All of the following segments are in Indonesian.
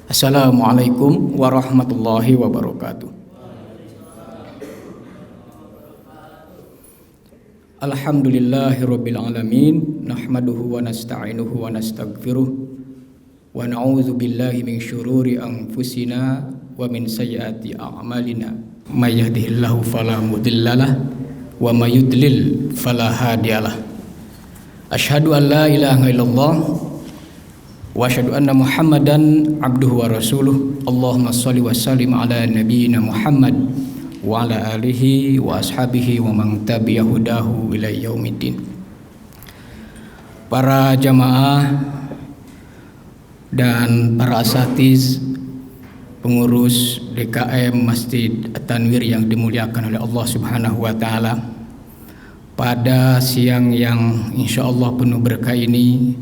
Assalamualaikum warahmatullahi wabarakatuh. Alhamdulillahirabbil alamin, nahmaduhu wa nasta'inuhu wa nastaghfiruh wa na'udzu billahi min syururi anfusina wa min sayyiati a'malina. May yahdihillahu fala mudhillalah wa may yudlil fala hadiyalah. Asyhadu an la ilaha illallah wa asyhadu anna Muhammadan abduhu wa rasuluh. Allahumma shalli wa sallim ala nabiyyina Muhammad wa ala alihi wa ashabihi wa man tabi'a hudahu ila yaumiddin. Para jamaah dan para asatiz pengurus DKM Masjid At-Tanwir yang dimuliakan oleh Allah Subhanahu wa taala, pada siang yang insyaallah penuh berkah ini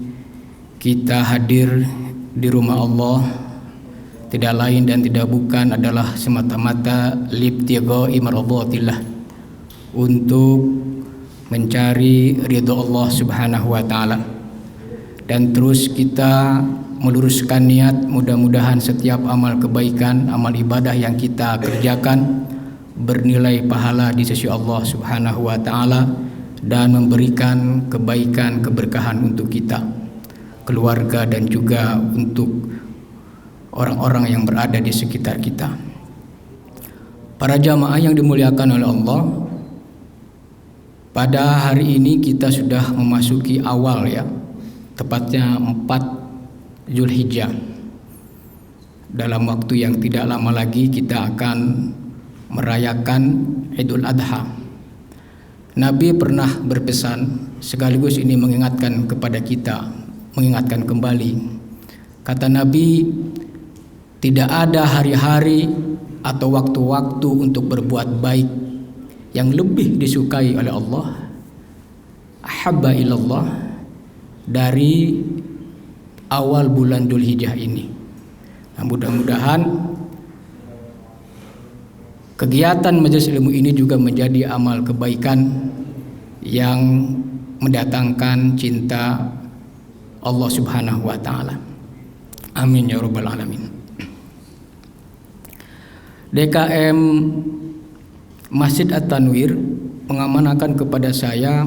kita hadir di rumah Allah tidak lain dan tidak bukan adalah semata-mata libtigha'i mardhatillah, untuk mencari ridha Allah Subhanahu wa taala. Dan terus kita meluruskan niat, mudah-mudahan setiap amal kebaikan, amal ibadah yang kita kerjakan bernilai pahala di sisi Allah Subhanahu wa taala dan memberikan kebaikan, keberkahan untuk kita, keluarga, dan juga untuk orang-orang yang berada di sekitar kita. Para jamaah yang dimuliakan oleh Allah, pada hari ini kita sudah memasuki awal, ya, tepatnya 4 Zulhijjah. Dalam waktu yang tidak lama lagi kita akan merayakan Idul Adha. Nabi pernah berpesan, sekaligus ini mengingatkan kepada kita, mengingatkan kembali. Kata Nabi, tidak ada hari-hari atau waktu-waktu untuk berbuat baik yang lebih disukai oleh Allah, ahabba ilallah, dari awal bulan Dzulhijjah ini. Nah, mudah-mudahan kegiatan majelis ilmu ini juga menjadi amal kebaikan yang mendatangkan cinta Allah Subhanahu wa taala. Amin ya rabbal alamin. DKM Masjid At-Tanwir mengamanahkan kepada saya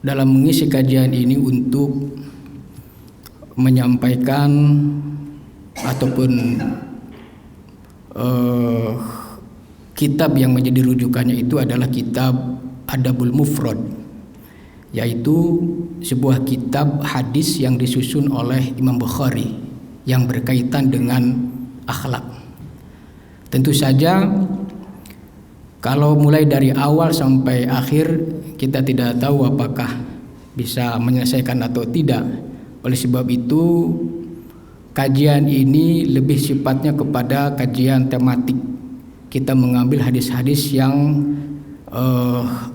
dalam mengisi kajian ini untuk menyampaikan ataupun kitab yang menjadi rujukannya itu adalah kitab Adabul Mufrad, yaitu sebuah kitab hadis yang disusun oleh Imam Bukhari yang berkaitan dengan akhlak. Tentu saja kalau mulai dari awal sampai akhir kita tidak tahu apakah bisa menyelesaikan atau tidak. Oleh sebab itu kajian ini lebih sifatnya kepada kajian tematik. Kita mengambil hadis-hadis yang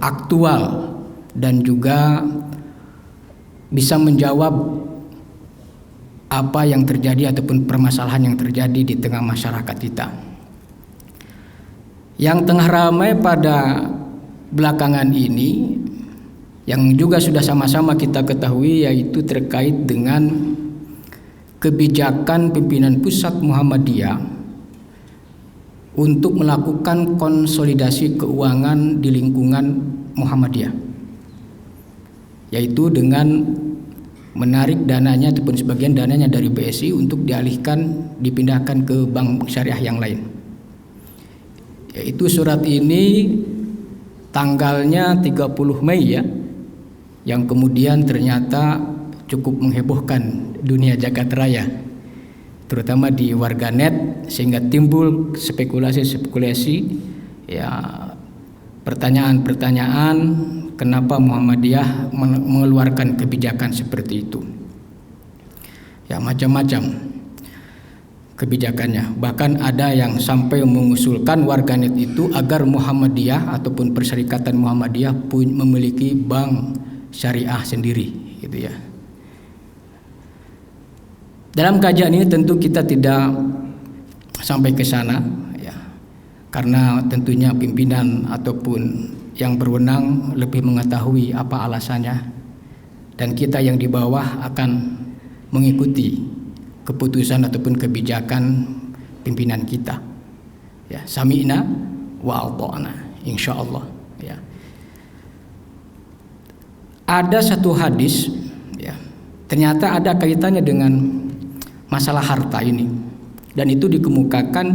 aktual dan juga bisa menjawab apa yang terjadi ataupun permasalahan yang terjadi di tengah masyarakat kita. Yang tengah ramai pada belakangan ini, yang juga sudah sama-sama kita ketahui, yaitu terkait dengan kebijakan pimpinan pusat Muhammadiyah untuk melakukan konsolidasi keuangan di lingkungan Muhammadiyah, yaitu dengan menarik dananya ataupun sebagian dananya dari BSI untuk dialihkan, dipindahkan ke bank syariah yang lain. Yaitu surat ini tanggalnya 30 Mei, ya, yang kemudian ternyata cukup menghebohkan dunia jagat raya, terutama di warganet, sehingga timbul spekulasi-spekulasi, ya, pertanyaan-pertanyaan kenapa Muhammadiyah mengeluarkan kebijakan seperti itu. Ya, macam-macam kebijakannya. Bahkan ada yang sampai mengusulkan warganet itu agar Muhammadiyah ataupun Perserikatan Muhammadiyah pun memiliki bank syariah sendiri, gitu ya. Dalam kajian ini tentu kita tidak sampai ke sana, ya, karena tentunya pimpinan ataupun yang berwenang lebih mengetahui apa alasannya, dan kita yang di bawah akan mengikuti keputusan ataupun kebijakan pimpinan kita. Ya, sami'na wa ata'na insyaallah ya. Ada satu hadis ya, ternyata ada kaitannya dengan masalah harta ini, dan itu dikemukakan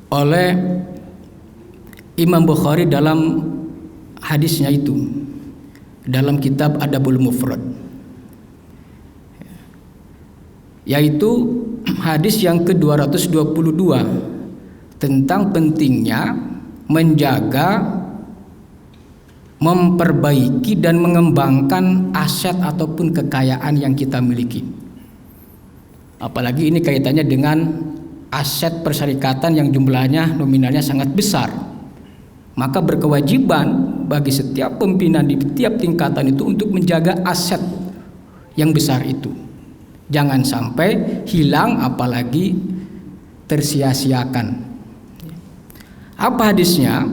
oleh Imam Bukhari dalam hadisnya itu dalam kitab Adabul Mufrad, yaitu hadis yang ke-222 tentang pentingnya menjaga, memperbaiki dan mengembangkan aset ataupun kekayaan yang kita miliki. Apalagi ini kaitannya dengan aset persyarikatan yang jumlahnya nominalnya sangat besar. Maka berkewajiban bagi setiap pimpinan di tiap tingkatan itu untuk menjaga aset yang besar itu. Jangan sampai hilang apalagi tersia-siakan. Apa hadisnya?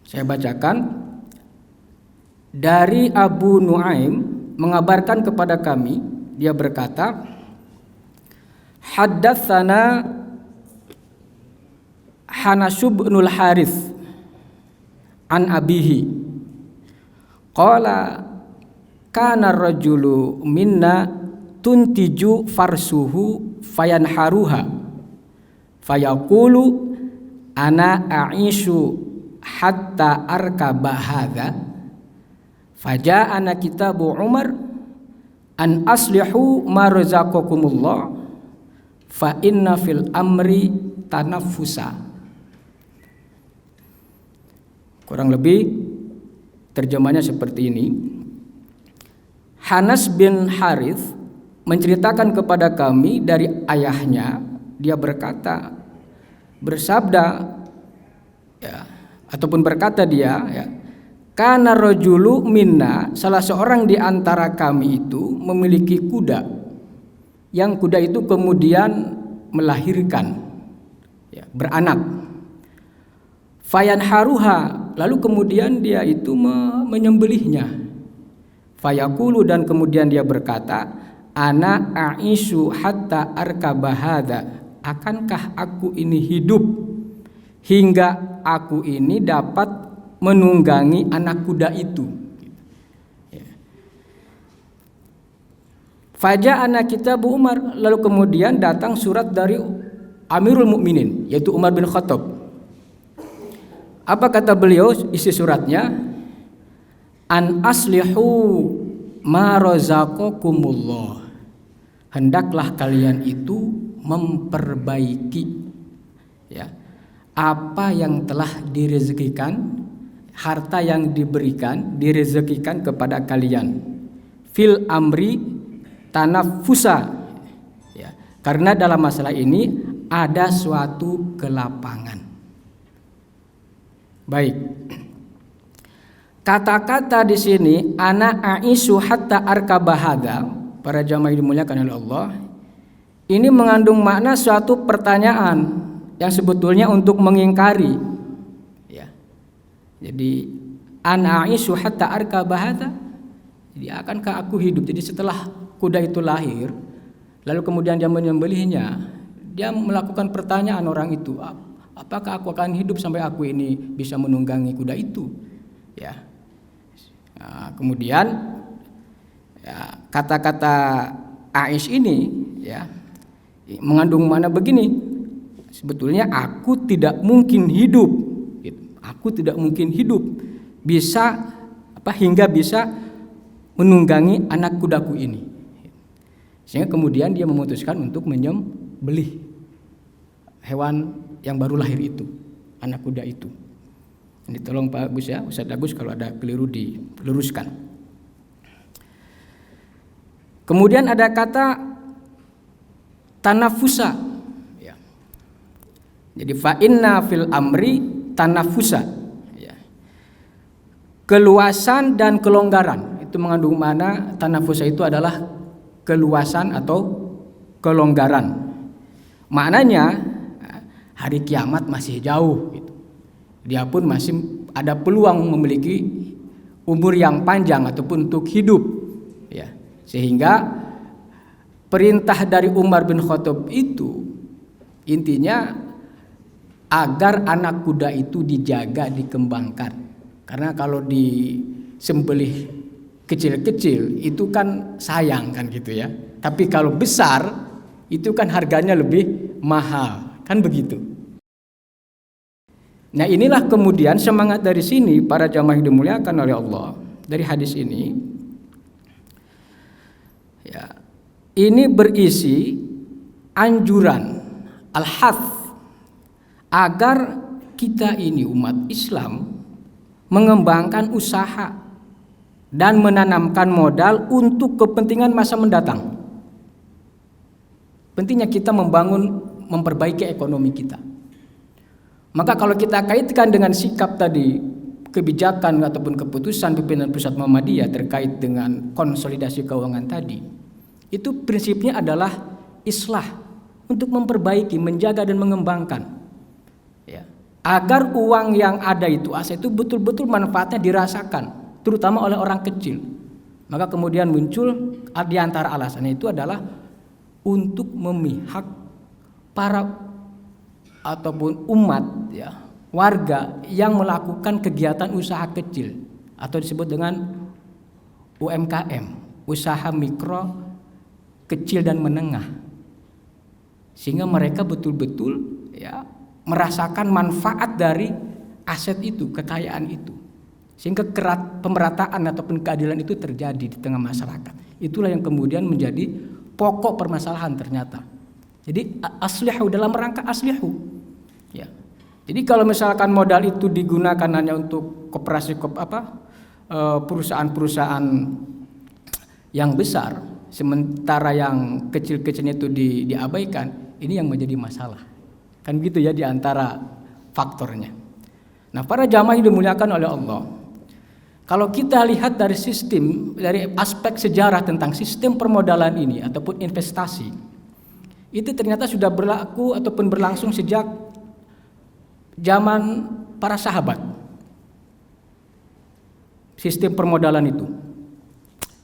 Saya bacakan. Dari Abu Nuaim mengabarkan kepada kami, dia berkata, haddatsana Hanasub bin Harith an abihi qala kana rajulu minna tuntiju farsuhu fayanharuha fayaqulu ana a'ishu hatta arkaba hadha faja'ana kitabu Umar an aslihu ma razaqakumullah fa inna fil amri tanaffusa. Kurang lebih terjemahnya seperti ini. Hanas bin Harith menceritakan kepada kami dari ayahnya, dia berkata, bersabda ya, ataupun berkata dia ya, kana rajulu minna, salah seorang di antara kami itu memiliki kuda, yang kuda itu kemudian melahirkan ya, beranak. Fayanharuha, lalu kemudian dia itu menyembelihnya. Fayaqulu, dan kemudian dia berkata, ana aisyu hatta arkaba hadza, akankah aku ini hidup hingga aku ini dapat menunggangi anak kuda itu. Faja'ana kitabu Umar, lalu kemudian datang surat dari Amirul Mukminin yaitu Umar bin Khattab. Apa kata beliau isi suratnya? An aslihu ma razaqakumullah, hendaklah kalian itu memperbaiki ya, apa yang telah direzekikan, harta yang diberikan, direzekikan kepada kalian. Fil amri tanaffusa ya, karena dalam masalah ini ada suatu kelapangan. Baik. Kata-kata di sini ana aisyu hatta arkaba hadza, para jamaah yang dimuliakan oleh Allah, ini mengandung makna suatu pertanyaan yang sebetulnya untuk mengingkari. Ya. Jadi ana aisyu hatta arkaba hadza, jadi akankah aku hidup? Jadi setelah kuda itu lahir, lalu kemudian dia menyembelihnya, dia melakukan pertanyaan orang itu, apakah aku akan hidup sampai aku ini bisa menunggangi kuda itu? Ya. Nah, kemudian ya, kata-kata Aish ini ya mengandung makna begini. Sebetulnya aku tidak mungkin hidup. Aku tidak mungkin hidup bisa hingga bisa menunggangi anak kudaku ini. Sehingga kemudian dia memutuskan untuk menyembelih hewan yang baru lahir itu, anak kuda itu. Ini tolong Pak Agus ya, Ustaz Agus, kalau ada keliru diluruskan. Kemudian ada kata tanafusa ya. Jadi fa inna fil amri tanafusa ya. Keluasan dan kelonggaran, itu mengandung makna tanafusa itu adalah keluasan atau kelonggaran. Maknanya hari kiamat masih jauh gitu. Dia pun masih ada peluang memiliki umur yang panjang ataupun untuk hidup, ya. Sehingga perintah dari Umar bin Khattab itu intinya agar anak kuda itu dijaga, dikembangkan. Karena kalau disembelih kecil-kecil itu kan sayang kan gitu ya. Tapi kalau besar itu kan harganya lebih mahal, kan begitu. Nah, inilah kemudian semangat dari sini para jamaah yang dimuliakan oleh Allah dari hadis ini. Ya, ini berisi anjuran al-hath agar kita ini umat Islam mengembangkan usaha dan menanamkan modal untuk kepentingan masa mendatang. Pentingnya kita memperbaiki ekonomi kita. Maka kalau kita kaitkan dengan sikap tadi, kebijakan ataupun keputusan pimpinan pusat Muhammadiyah terkait dengan konsolidasi keuangan tadi, itu prinsipnya adalah islah, untuk memperbaiki, menjaga dan mengembangkan, ya, agar uang yang ada itu, aset itu betul-betul manfaatnya dirasakan, terutama oleh orang kecil. Maka kemudian muncul di antara alasannya itu adalah untuk memihak para ataupun umat, ya, warga yang melakukan kegiatan usaha kecil atau disebut dengan UMKM, usaha mikro, kecil dan menengah, sehingga mereka betul-betul, ya, merasakan manfaat dari aset itu, kekayaan itu, sehingga pemerataan ataupun keadilan itu terjadi di tengah masyarakat. Itulah yang kemudian menjadi pokok permasalahan ternyata. Jadi aslihu, dalam rangka aslihu, ya. Jadi kalau misalkan modal itu digunakan hanya untuk koperasi perusahaan-perusahaan yang besar, sementara yang kecil-kecilnya itu diabaikan, ini yang menjadi masalah. Kan gitu ya di antara faktornya. Nah, para jamaah yang dimuliakan oleh Allah, kalau kita lihat dari aspek sejarah tentang sistem permodalan ini ataupun investasi, itu ternyata sudah berlaku ataupun berlangsung sejak zaman para sahabat. Sistem permodalan itu,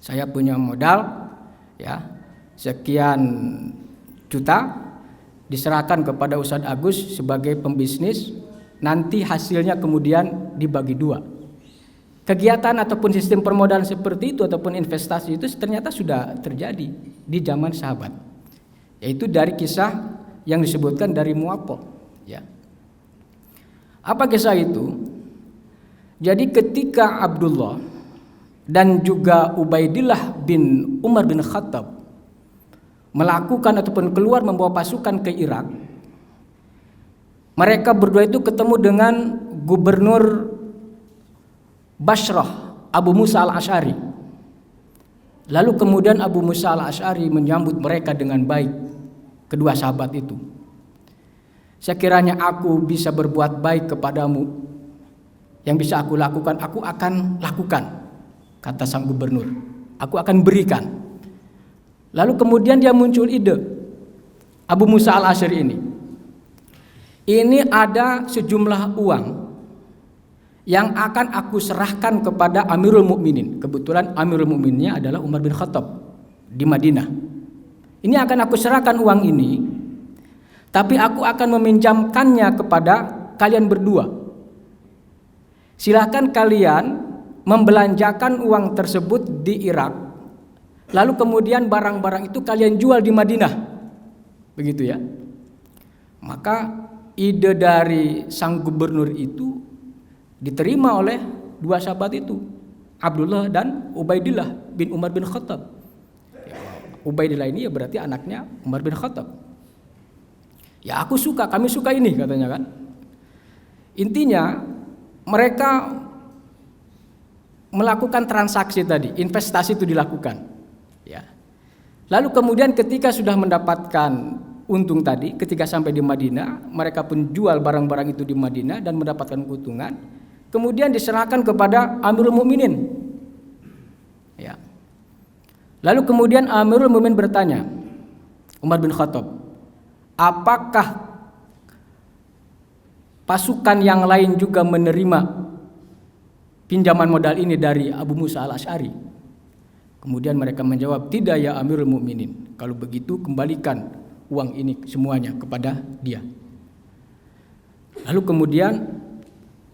saya punya modal, ya, sekian juta, diserahkan kepada Ustadz Agus sebagai pembisnis, nanti hasilnya kemudian dibagi dua. Kegiatan ataupun sistem permodalan seperti itu ataupun investasi itu ternyata sudah terjadi di zaman sahabat, yaitu dari kisah yang disebutkan dari Muwatta, ya. Apa kisah itu? Jadi ketika Abdullah dan juga Ubaidillah bin Umar bin Khattab melakukan ataupun keluar membawa pasukan ke Irak, mereka berdua itu ketemu dengan Gubernur Basrah, Abu Musa al-Asy'ari. Lalu kemudian Abu Musa al-Asy'ari menyambut mereka dengan baik, kedua sahabat itu. Sekiranya aku bisa berbuat baik kepadamu, yang bisa aku lakukan, aku akan lakukan, kata sang gubernur. Aku akan berikan. Lalu kemudian dia muncul ide, Abu Musa al-Asy'ari ini ada sejumlah uang yang akan aku serahkan kepada Amirul Mukminin. Kebetulan Amirul Mukminnya adalah Umar bin Khattab di Madinah. Ini akan aku serahkan uang ini, tapi aku akan meminjamkannya kepada kalian berdua. Silakan kalian membelanjakan uang tersebut di Irak, lalu kemudian barang-barang itu kalian jual di Madinah, begitu ya. Maka ide dari sang gubernur itu diterima oleh dua sahabat itu, Abdullah dan Ubaidillah bin Umar bin Khattab. Ubaidillah ini ya berarti anaknya Umar bin Khattab. Ya aku suka, kami suka ini, katanya kan. Intinya mereka melakukan transaksi tadi, investasi itu dilakukan, ya. Lalu kemudian ketika sudah mendapatkan untung tadi, ketika sampai di Madinah, mereka pun jual barang-barang itu di Madinah dan mendapatkan keuntungan. Kemudian diserahkan kepada Amirul Mukminin, ya. Lalu kemudian Amirul Mukminin bertanya, Umar bin Khattab, apakah pasukan yang lain juga menerima pinjaman modal ini dari Abu Musa al-Asy'ari? Kemudian mereka menjawab, tidak ya Amirul Mukminin. Kalau begitu kembalikan uang ini semuanya kepada dia. Lalu kemudian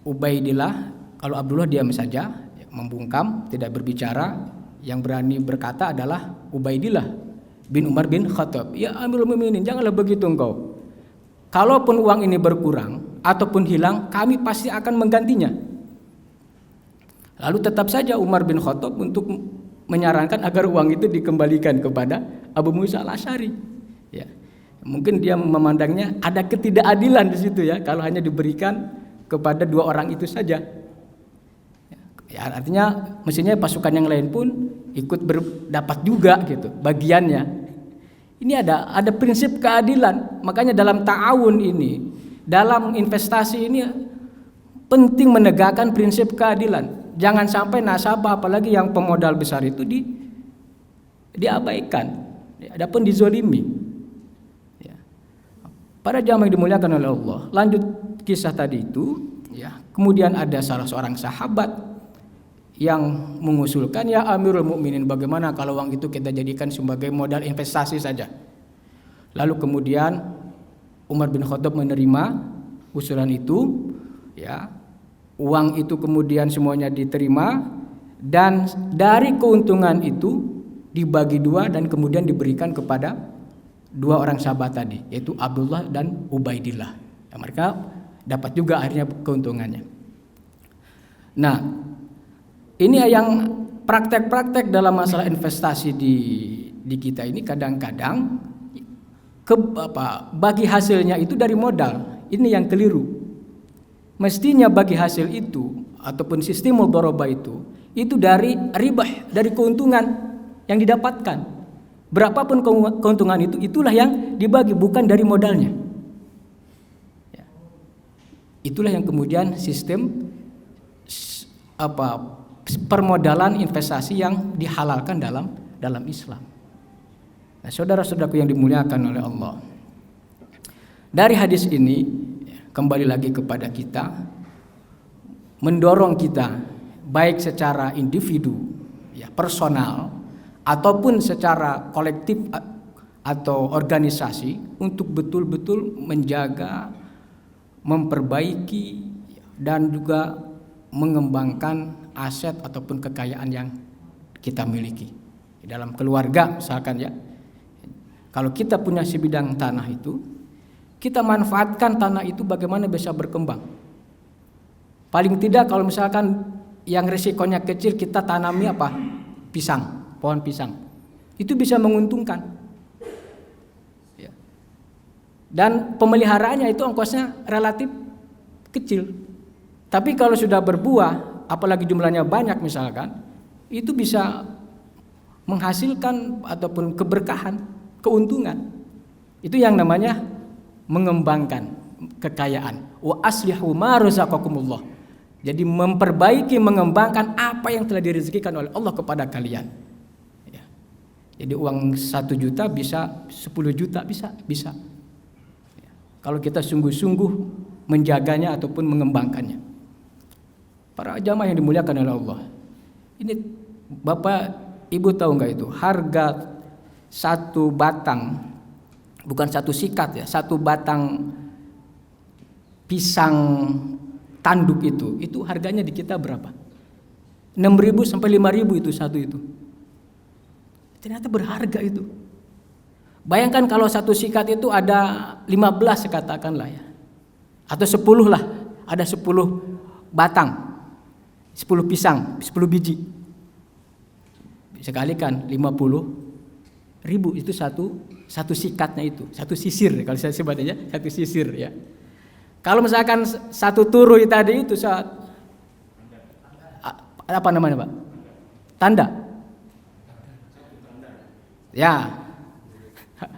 Ubaidillah, kalau Abdullah diam saja, membungkam, tidak berbicara. Yang berani berkata adalah Ubaidillah bin Umar bin Khattab. Ya Amirul Mukminin, janganlah begitu engkau. Kalaupun uang ini berkurang ataupun hilang, kami pasti akan menggantinya. Lalu tetap saja Umar bin Khattab untuk menyarankan agar uang itu dikembalikan kepada Abu Musa al-Asy'ari. Ya. Mungkin dia memandangnya ada ketidakadilan di situ ya, kalau hanya diberikan kepada dua orang itu saja. Ya, artinya mestinya pasukan yang lain pun ikut berdapat juga gitu bagiannya. Ini ada prinsip keadilan. Makanya dalam ta'awun ini, dalam investasi ini penting menegakkan prinsip keadilan. Jangan sampai nasabah apalagi yang pemodal besar itu diabaikan, adapun dizolimi. Ya. Para jamaah yang dimuliakan oleh Allah, lanjut kisah tadi itu, ya. Kemudian ada salah seorang sahabat yang mengusulkan, ya Amirul Mukminin, bagaimana kalau uang itu kita jadikan sebagai modal investasi saja. Lalu kemudian Umar bin Khattab menerima usulan itu, ya. Uang itu kemudian semuanya diterima dan dari keuntungan itu dibagi dua dan kemudian diberikan kepada dua orang sahabat tadi, yaitu Abdullah dan Ubaidillah. Ya, mereka dapat juga akhirnya keuntungannya. Nah, ini yang praktek-praktek dalam masalah investasi di kita ini kadang-kadang bagi hasilnya itu dari modal. Ini yang keliru. Mestinya bagi hasil itu ataupun sistem mudharabah itu dari ribah, dari keuntungan yang didapatkan. Berapapun keuntungan itu, itulah yang dibagi, bukan dari modalnya. Ya. Itulah yang kemudian sistem permodalan investasi yang dihalalkan dalam Islam. Nah, saudara-saudaraku yang dimuliakan oleh Allah. Dari hadis ini kembali lagi kepada kita, mendorong kita baik secara individu, ya, personal, ataupun secara kolektif atau organisasi untuk betul-betul menjaga, memperbaiki dan juga mengembangkan aset ataupun kekayaan yang kita miliki. Dalam keluarga misalkan ya, kalau kita punya sebidang tanah itu, kita manfaatkan tanah itu bagaimana bisa berkembang. Paling tidak kalau misalkan yang risikonya kecil, kita tanami pisang, pohon pisang. Itu bisa menguntungkan. Ya. Dan pemeliharaannya itu ongkosnya relatif kecil. Tapi kalau sudah berbuah, apalagi jumlahnya banyak misalkan, itu bisa menghasilkan ataupun keberkahan, keuntungan. Itu yang namanya mengembangkan kekayaan. Wa aslihu ma razaqakumullah. Jadi memperbaiki, mengembangkan apa yang telah direzekikan oleh Allah kepada kalian. Ya. Jadi uang 1 juta bisa 10 juta bisa. Ya. Kalau kita sungguh-sungguh menjaganya ataupun mengembangkannya. Para jamaah yang dimuliakan oleh Allah. Ini Bapak Ibu tahu enggak itu? Harga satu batang, bukan satu sikat ya, satu batang pisang tanduk itu harganya di kita berapa? 6.000 sampai 5.000 itu satu itu. Ternyata berharga itu. Bayangkan kalau satu sikat itu ada 15 katakanlah ya. Atau 10 lah, ada 10 batang. 10 pisang, 10 biji. Sekalikan 50.000 itu satu sikatnya itu, satu sisir kalau saya sebutnya, satu sisir ya. Kalau misalkan satu turui tadi itu apa namanya Pak? Tanda. Ya.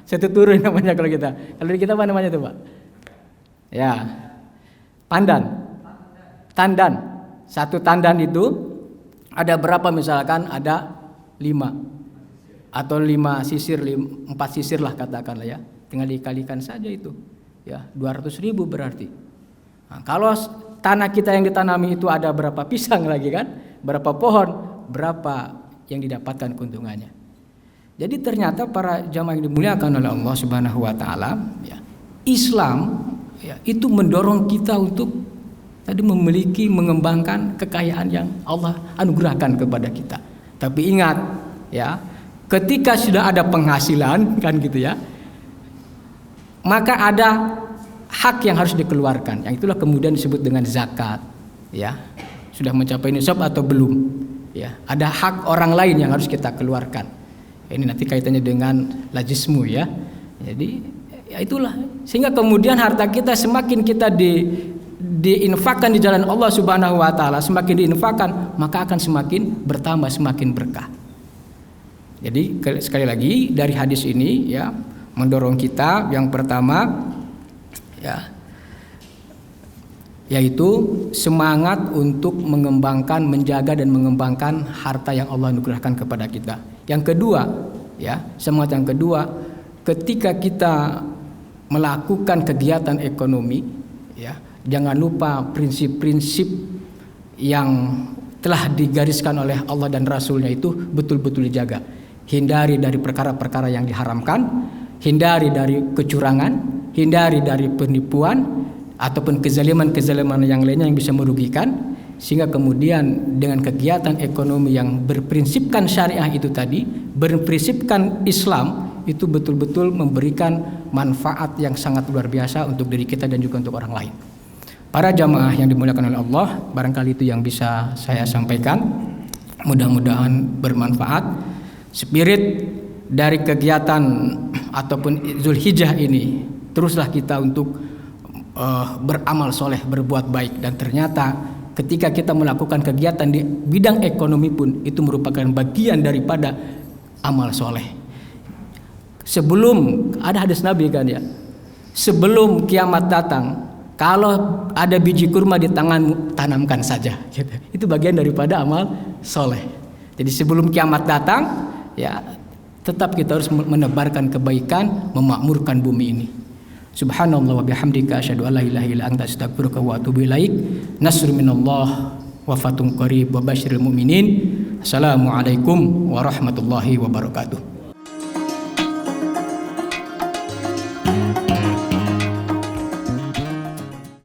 Satu turui namanya kalau kita. Kalau di kita apa namanya itu Pak? Ya. Pandan. Tandan. Satu tandan itu ada berapa misalkan? Ada 5 atau 5 sisir, 4 sisir lah katakanlah ya. Tinggal dikalikan saja itu. Ya, 200.000 berarti. Nah, kalau tanah kita yang ditanami itu ada berapa pisang lagi kan, berapa pohon, berapa yang didapatkan keuntungannya. Jadi ternyata para jamaah yang dimuliakan oleh Allah Subhanahu wa taala, ya, Islam ya, itu mendorong kita untuk tadi memiliki, mengembangkan kekayaan yang Allah anugerahkan kepada kita. Tapi ingat ya, ketika sudah ada penghasilan kan gitu ya, maka ada hak yang harus dikeluarkan, yang itulah kemudian disebut dengan zakat ya. Sudah mencapai nisab atau belum ya, ada hak orang lain yang harus kita keluarkan. Ini nanti kaitannya dengan lajismu ya. Jadi ya itulah, sehingga kemudian harta kita semakin kita diinfakkan di jalan Allah Subhanahu wa taala, semakin diinfakkan maka akan semakin bertambah, semakin berkah. Jadi sekali lagi dari hadis ini ya, mendorong kita yang pertama ya, yaitu semangat untuk mengembangkan, menjaga dan mengembangkan harta yang Allah anugerahkan kepada kita. Yang kedua ya, semangat yang kedua, ketika kita melakukan kegiatan ekonomi ya, jangan lupa prinsip-prinsip yang telah digariskan oleh Allah dan Rasulnya itu betul-betul dijaga. Hindari dari perkara-perkara yang diharamkan, hindari dari kecurangan, hindari dari penipuan ataupun kezaliman-kezaliman yang lainnya yang bisa merugikan, sehingga kemudian dengan kegiatan ekonomi yang berprinsipkan syariah itu tadi, berprinsipkan Islam, itu betul-betul memberikan manfaat yang sangat luar biasa untuk diri kita dan juga untuk orang lain. Para jamaah yang dimuliakan oleh Allah, barangkali itu yang bisa saya sampaikan. Mudah-mudahan bermanfaat. Spirit dari kegiatan ataupun Zulhijjah ini, teruslah kita untuk beramal soleh, berbuat baik. Dan ternyata ketika kita melakukan kegiatan di bidang ekonomi pun itu merupakan bagian daripada amal soleh. Sebelum ada hadis Nabi kan ya, sebelum kiamat datang, kalau ada biji kurma di tanganmu, tanamkan saja gitu. Itu bagian daripada amal soleh. Jadi sebelum kiamat datang ya, tetap kita harus menebarkan kebaikan, memakmurkan bumi ini. Subhanallah wa bihamdika asyhadu an la ilaha illa anta astaghfiruka wa atubu ilaik. Nasrun minallah wa fatun qarib wa basyiril mu'minin. Assalamualaikum warahmatullahi wabarakatuh.